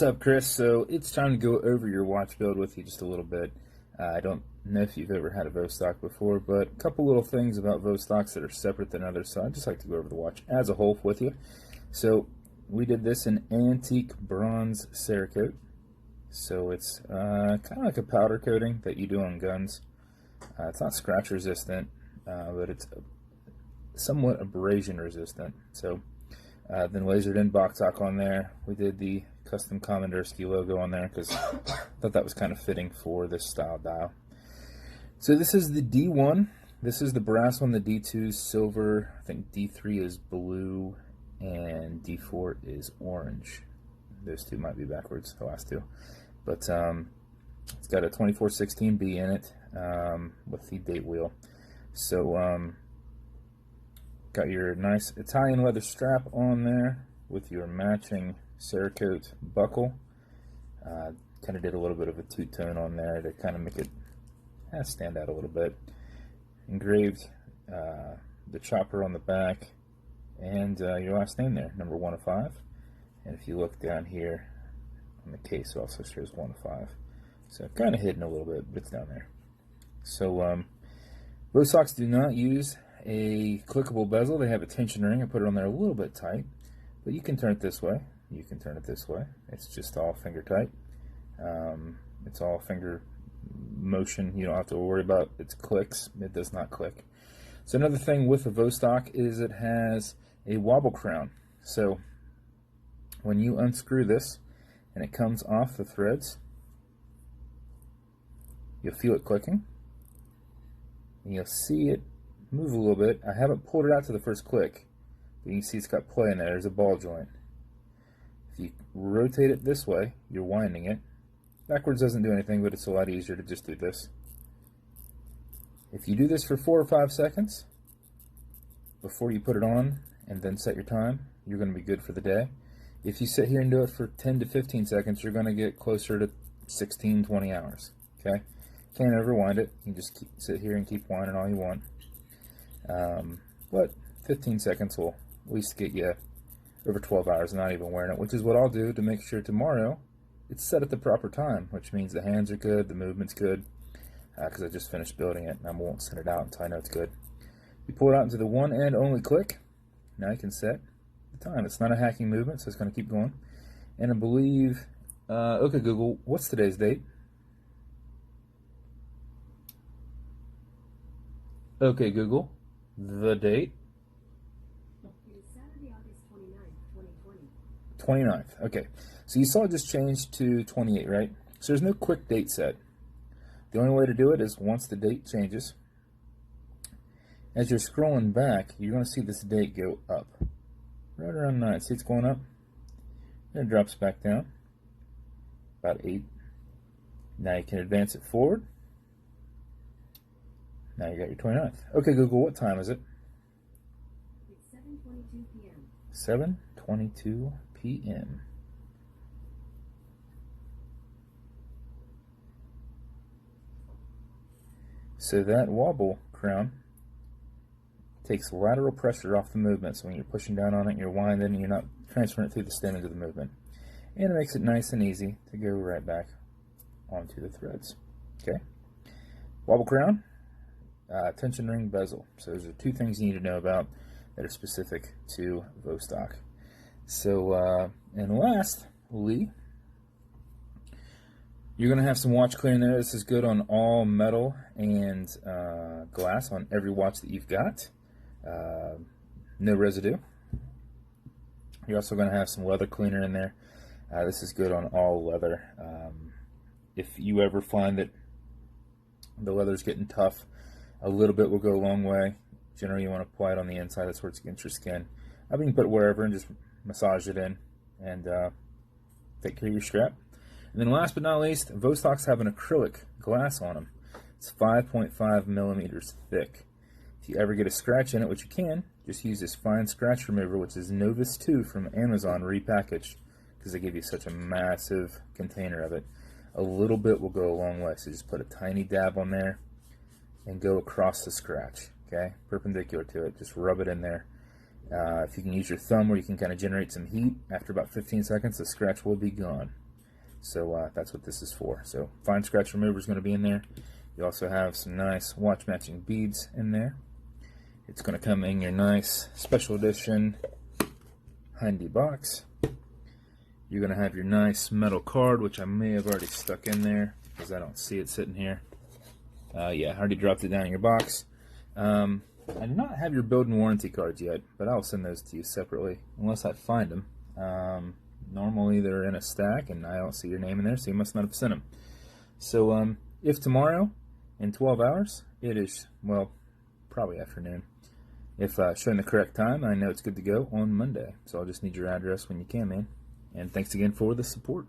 up, Chris? So it's time to go over your watch build with you just a little bit. I don't know if you've ever had a Vostok before, but a couple little things about Vostoks that are separate than others, so I'd just like to go over the watch as a whole with you. So we did this in antique bronze cerakote. So it's kind of like a powder coating that you do on guns. It's not scratch resistant, but it's somewhat abrasion resistant. So then lasered in Boktok on there. We did the custom Commandersky logo on there because I thought that was kind of fitting for this style dial. So this is the D1. This is the brass one. The D2 is silver. I think D3 is blue and D4 is orange. Those two might be backwards, the last two. But it's got a 2416B in it with the date wheel. So got your nice Italian leather strap on there with your matching cerakote buckle. Kind of did a little bit of a two-tone on there to kind of make it stand out a little bit. Engraved the chopper on the back and your last name there, number 1 of 5. And if you look down here on the case, it also shows 1 of 5. So kind of hidden a little bit, but it's down there. So Vostoks do not use a clickable bezel. They have a tension ring. I put it on there a little bit tight, but you can turn it this way. You can turn it this way. It's just all finger tight. It's all finger motion. You don't have to worry about its clicks. It does not click. So another thing with the Vostok is it has a wobble crown. So when you unscrew this and it comes off the threads, you'll feel it clicking. And you'll see it move a little bit. I haven't pulled it out to the first click, but you can see it's got play in there. There's a ball joint. If you rotate it this way, you're winding it. Backwards doesn't do anything, but it's a lot easier to just do this. If you do this for 4 or 5 seconds before you put it on and then set your time, you're going to be good for the day. If you sit here and do it for 10 to 15 seconds, you're going to get closer to 16, 20 hours. Okay? Can't ever wind it. You can just sit here and keep winding all you want. But 15 seconds will at least get you over 12 hours not even wearing it, which is what I'll do to make sure tomorrow it's set at the proper time, which means the hands are good, the movement's good, because I just finished building it and I won't send it out until I know it's good. You pull it out into the one and only click. Now you can set the time. It's not a hacking movement, so it's going to keep going. And I believe, okay Google, what's today's date? Okay Google, the date? It's Saturday, August 29th, 2020. 29th, okay. So you saw it just changed to 28, right? So there's no quick date set. The only way to do it is once the date changes. As you're scrolling back, you're going to see this date go up. Right around 9. See it's going up? Then it drops back down. About 8. Now you can advance it forward. Now you got your 29th. Okay, Google, what time is it? It's 7:22 p.m. 7:22 p.m. So that wobble crown takes lateral pressure off the movement. So when you're pushing down on it, you're winding, you're not transferring it through the stem into the movement. And it makes it nice and easy to go right back onto the threads. Okay. Wobble crown, tension ring, bezel. So those are 2 things you need to know about that are specific to Vostok. So, and lastly, you're going to have some watch clear in there. This is good on all metal and glass on every watch that you've got. No residue. You're also going to have some leather cleaner in there. This is good on all leather. If you ever find that the leather's getting tough, a little bit will go a long way. Generally, you want to apply it on the inside. That's where it's against your skin. I mean, put it wherever and just massage it in and take care of your strap. And then last but not least, Vostoks have an acrylic glass on them. It's 5.5 millimeters thick. If you ever get a scratch in it, which you can, just use this fine scratch remover, which is Novus 2 from Amazon repackaged, because they give you such a massive container of it. A little bit will go a long way, so just put a tiny dab on there and go across the scratch, okay? Perpendicular to it, just rub it in there. If you can use your thumb where you can kind of generate some heat, after about 15 seconds, the scratch will be gone. So that's what this is for. So fine scratch remover is going to be in there. You also have some nice watch matching beads in there. It's going to come in your nice special edition Hind D box. You're going to have your nice metal card, which I may have already stuck in there because I don't see it sitting here. Yeah, I already dropped it down in your box. I do not have your build and warranty cards yet, but I'll send those to you separately unless I find them. Normally they're in a stack and I don't see your name in there, so you must not have sent them. So if tomorrow in 12 hours, it is, well, probably afternoon. If showing the correct time, I know it's good to go on Monday. So I'll just need your address when you can, man. And thanks again for the support.